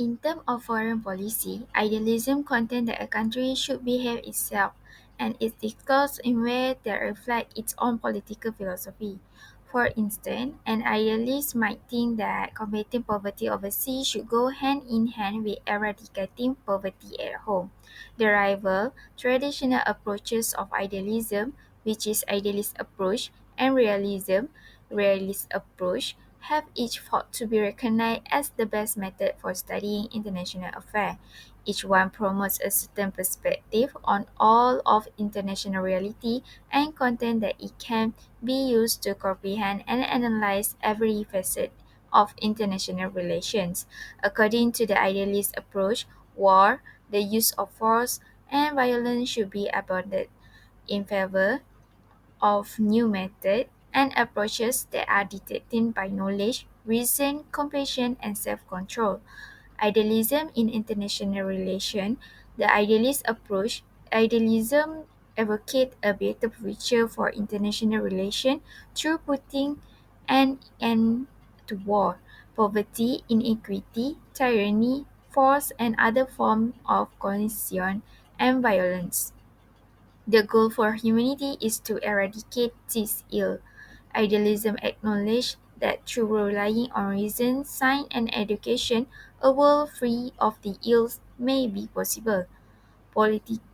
In terms of foreign policy, idealism contends that a country should behave itself and its discourse in ways that reflect its own political philosophy. For instance, an idealist might think that combating poverty overseas should go hand in hand with eradicating poverty at home. The rival, traditional approaches of idealism, which is idealist approach, and realist approach, have each fought to be recognized as the best method for studying international affairs. Each one promotes a certain perspective on all of international reality and contends that it can be used to comprehend and analyze every facet of international relations. According to the idealist approach, war, the use of force, and violence should be abandoned in favor of new methods and approaches that are dictated by knowledge, reason, compassion, and self-control. Idealism in international relations. The idealism advocates a better future for international relations through putting an end to war, poverty, inequity, tyranny, force, and other forms of coercion and violence. The goal for humanity is to eradicate this ill. Idealism acknowledges that through relying on reason, science, and education, a world free of the ills may be possible. Politi-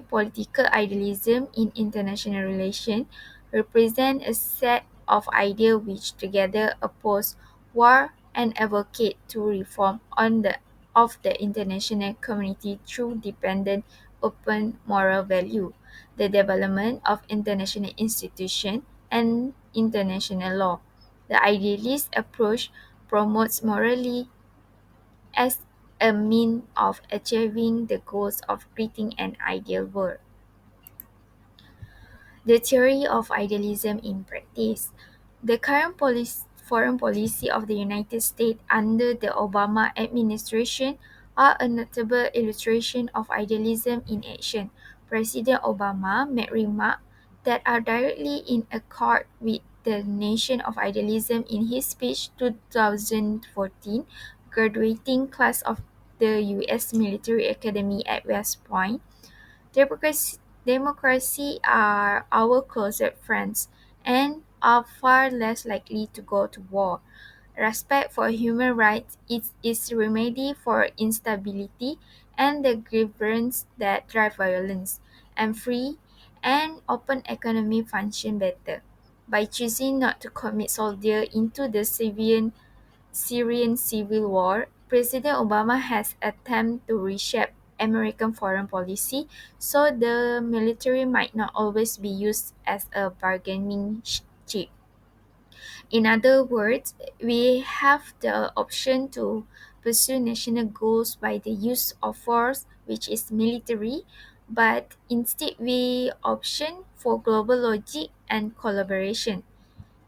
Political idealism in international relations represent a set of ideas which together oppose war and advocate to reform of the international community through dependent open moral value, the development of international institutions and international law. The idealist approach promotes morally as a means of achieving the goals of creating an ideal world. The theory of idealism in practice. The current foreign policy of the United States under the Obama administration are a notable illustration of idealism in action. President Obama made remarks that are directly in accord with the nation of idealism in his speech 2014 graduating class of the U.S. Military Academy at West Point. Democracy are our closest friends and are far less likely to go to war. Respect for human rights is remedy for instability and the grievances that drive violence, and free and open economy function better. By choosing not to commit soldiers into the Syrian civil war, President Obama has attempted to reshape American foreign policy so the military might not always be used as a bargaining chip. In other words, we have the option to pursue national goals by the use of force, which is military, but instead we option for global logic and collaboration.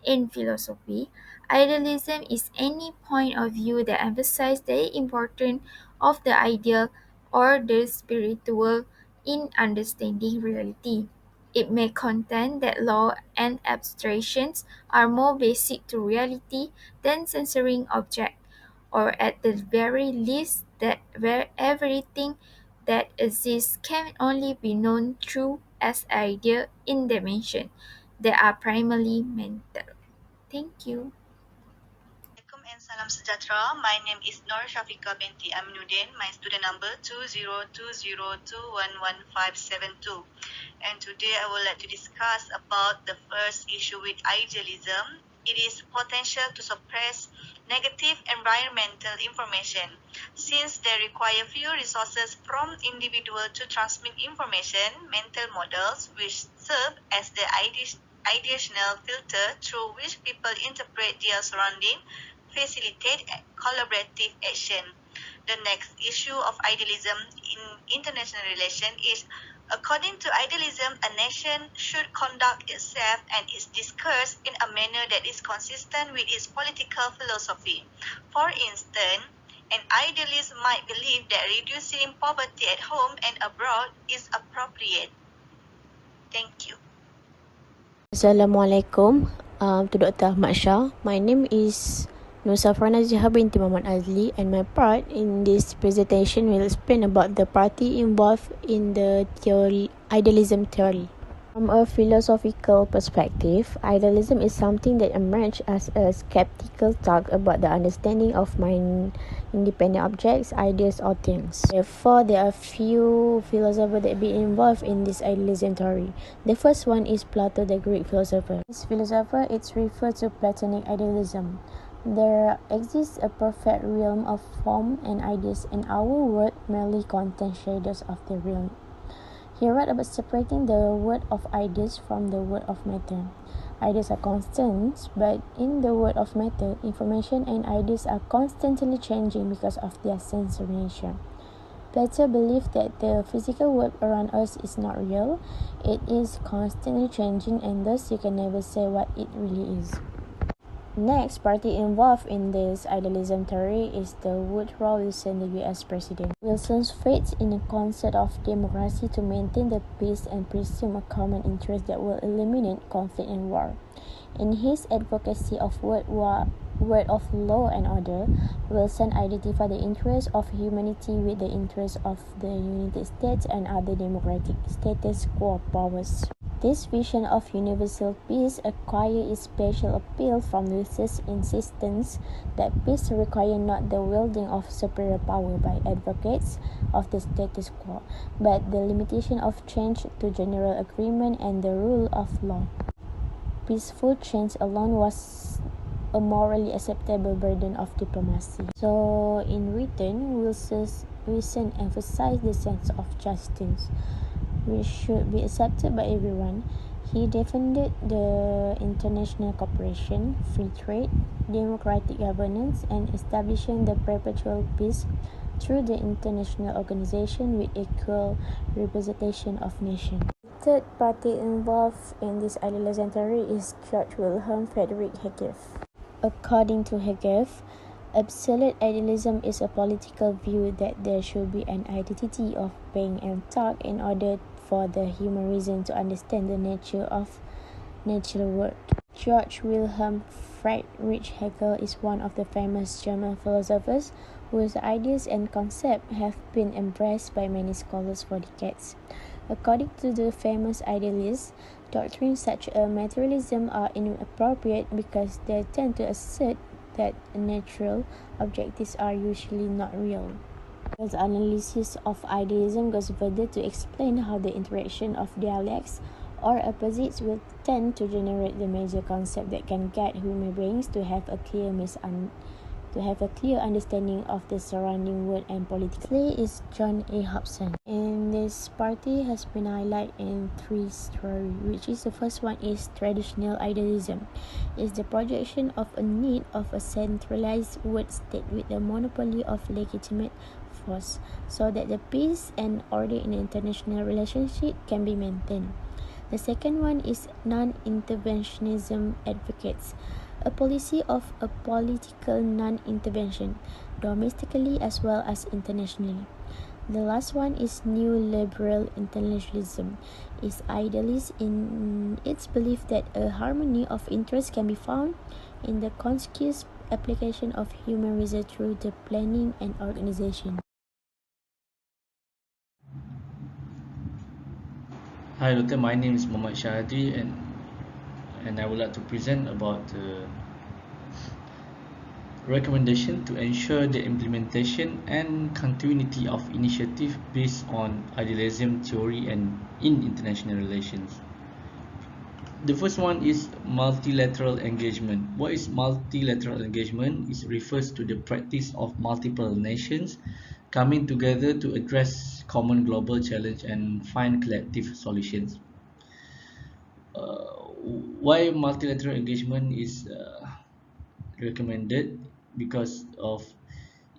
In philosophy, idealism is any point of view that emphasizes the importance of the ideal or the spiritual in understanding reality. It may contend that law and abstractions are more basic to reality than censoring objects, or at the very least that where everything that exists can only be known through as idea in dimension that are primarily mental. Thank you. Assalamualaikum and salam sejahtera. My name is Nur Shafika binti Aminuddin. My student number 2020211572. And today I would like to discuss about the first issue with idealism. It is potential to suppress negative environmental information since they require few resources from individual to transmit information, mental models which serve as the ideational filter through which people interpret their surrounding, facilitate collaborative action. The next issue of idealism in international relations is, according to idealism, a nation should conduct itself and its discourse in a manner that is consistent with its political philosophy. For instance, an idealist might believe that reducing poverty at home and abroad is appropriate. Thank you. Assalamualaikum to Dr. Ahmad Shah. My name is Nusafrana Zihab binti Muhammad Azli, and my part in this presentation will explain about the party involved in the idealism theory. From a philosophical perspective, idealism is something that emerged as a skeptical talk about the understanding of mind-independent objects, ideas, or things. Therefore, there are few philosophers that be involved in this idealism theory. The first one is Plato, the Greek philosopher. This philosopher is referred to Platonic idealism. There exists a perfect realm of form and ideas, and our world merely contains shadows of the realm. He wrote about separating the world of ideas from the world of matter. Ideas are constant, but in the world of matter, information and ideas are constantly changing because of their sensory nature. Plato believed that the physical world around us is not real, it is constantly changing, and thus you can never say what it really is. Next party involved in this idealism theory is the Woodrow Wilson, the US president. Wilson's faith in a concept of democracy to maintain the peace and pursue a common interest that will eliminate conflict and war. In his advocacy of word of law and order, Wilson identified the interests of humanity with the interests of the United States and other democratic status quo powers. This vision of universal peace acquired its special appeal from Wilson's insistence that peace required not the wielding of superior power by advocates of the status quo, but the limitation of change to general agreement and the rule of law. Peaceful change alone was a morally acceptable burden of diplomacy. So, in return, Wilson emphasized the sense of justice, which should be accepted by everyone. He defended the international cooperation, free trade, democratic governance, and establishing the perpetual peace through the international organization with equal representation of nations. The third party involved in this idealism theory is George Wilhelm Friedrich Hegel. According to Hegel, absolute idealism is a political view that there should be an identity of being and thought in order for the human reason to understand the nature of natural world. George Wilhelm Friedrich Hegel is one of the famous German philosophers whose ideas and concepts have been embraced by many scholars for decades. According to the famous idealist, doctrines such as materialism are inappropriate because they tend to assert that natural objectives are usually not real. His analysis of idealism goes further to explain how the interaction of dialects or opposites will tend to generate the major concept that can guide human beings to have a clear understanding of the surrounding world and politics. Lastly is John A. Hobson. And this party has been highlighted in three stories, which is the first one is traditional idealism. It's the projection of a need of a centralized world state with a monopoly of legitimate force so that the peace and order in international relationship can be maintained. The second one is non-interventionism advocates, a policy of a political non-intervention, domestically as well as internationally. The last one is new liberal intellectualism, is idealist in its belief that a harmony of interests can be found in the conscious application of human reason through the planning and organization. Hi Doctor, my name is Muhammad Shahadi and I would like to present about recommendation to ensure the implementation and continuity of initiative based on idealism theory and in international relations. The first one is multilateral engagement. What is multilateral engagement? It refers to the practice of multiple nations coming together to address common global challenge and find collective solutions. Why multilateral engagement is recommended? Because of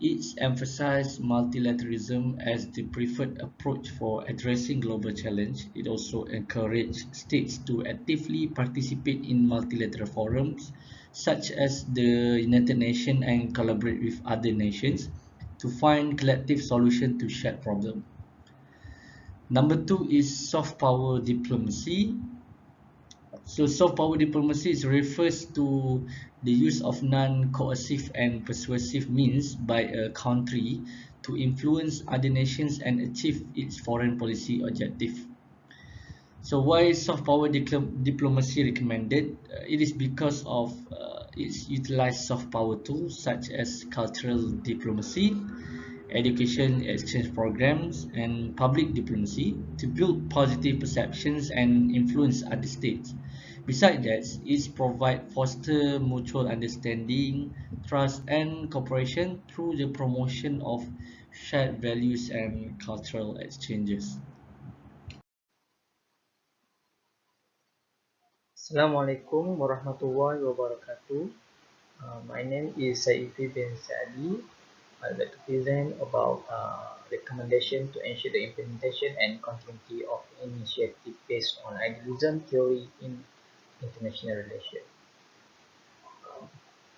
each emphasize multilateralism as the preferred approach for addressing global challenge. It also encourages states to actively participate in multilateral forums such as the United Nations and collaborate with other nations to find collective solution to shared problem. Number two is soft power diplomacy. So soft power diplomacy refers to the use of non-coercive and persuasive means by a country to influence other nations and achieve its foreign policy objective. So why soft power diplomacy recommended? It is because of its utilized soft power tools such as cultural diplomacy, education exchange programs, and public diplomacy to build positive perceptions and influence other states. Besides that, it provides foster mutual understanding, trust, and cooperation through the promotion of shared values and cultural exchanges. Assalamualaikum warahmatullahi wabarakatuh. My name is Saifi bin Sadi. I'd like to present about recommendation to ensure the implementation and continuity of initiative based on idealism theory in international relations.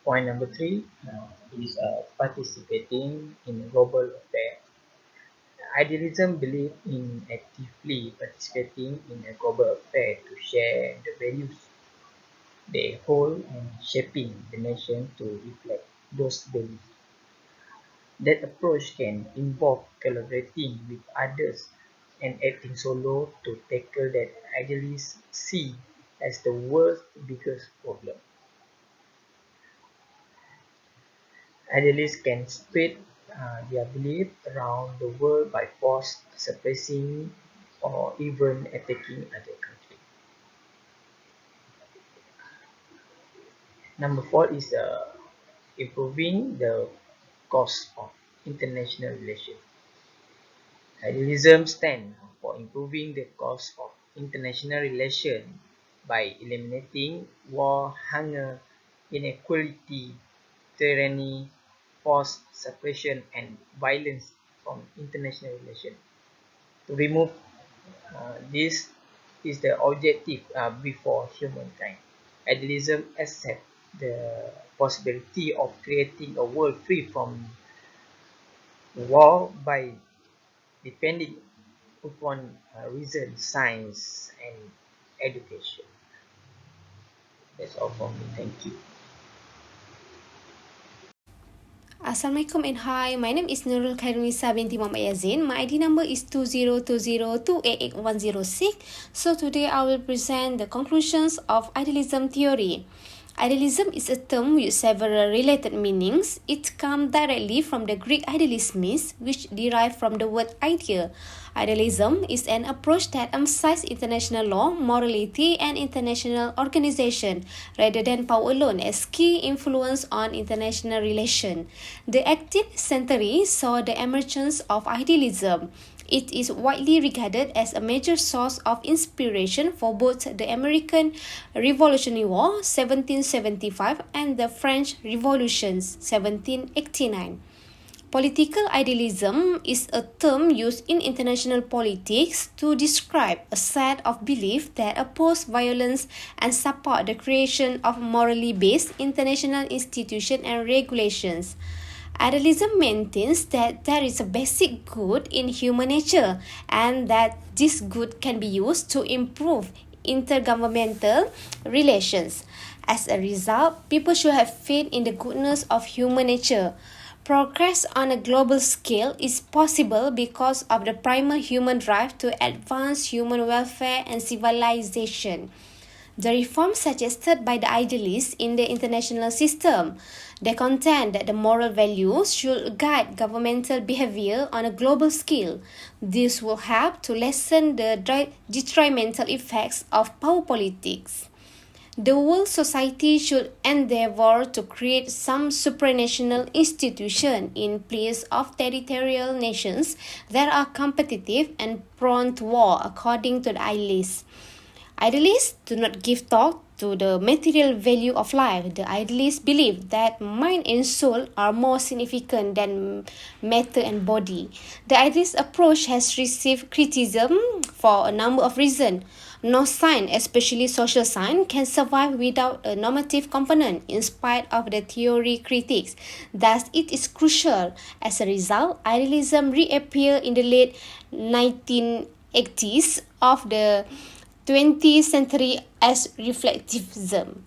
Point number three is participating in global affairs. Idealism believes in actively participating in a global affair to share the values they hold and shaping the nation to reflect those values. That approach can involve collaborating with others and acting solo to tackle that idealists see as the world's biggest problem. Idealists can spread their belief around the world by force, suppressing, or even attacking other countries. Number four is improving the cost of international relations. Idealism stands for improving the cost of international relations by eliminating war, hunger, inequality, tyranny, forced suppression, and violence from international relations. To remove this is the objective before humankind. Idealism accepts the possibility of creating a world free from war by depending upon reason, science, and education. That's all for me. Thank you. Assalamualaikum and hi, my name is Nurul Khairunisa binti Muhammad Yazin. My ID number is 2020288106. So today I will present the conclusions of idealism theory. Idealism is a term with several related meanings. It comes directly from the Greek idealismus, which derived from the word idea. Idealism is an approach that emphasizes international law, morality, and international organization rather than power alone as key influence on international relations. The 18th century saw the emergence of idealism. It is widely regarded as a major source of inspiration for both the American Revolutionary War 1775 and the French Revolutions 1789. Political idealism is a term used in international politics to describe a set of beliefs that oppose violence and support the creation of morally based international institutions and regulations. Idealism maintains that there is a basic good in human nature and that this good can be used to improve intergovernmental relations. As a result, people should have faith in the goodness of human nature. Progress on a global scale is possible because of the primal human drive to advance human welfare and civilization. The reforms suggested by the idealists in the international system, they contend that the moral values should guide governmental behavior on a global scale. This will help to lessen the detrimental effects of power politics. The world society should endeavor to create some supranational institution in place of territorial nations that are competitive and prone to war according to the idealists. Idealists do not give thought to the material value of life. The idealists believe that mind and soul are more significant than matter and body. The idealist approach has received criticism for a number of reasons. No science, especially social science, can survive without a normative component in spite of the theory critics. Thus, it is crucial. As a result, idealism reappeared in the late 1980s of the 20th century as reflectivism.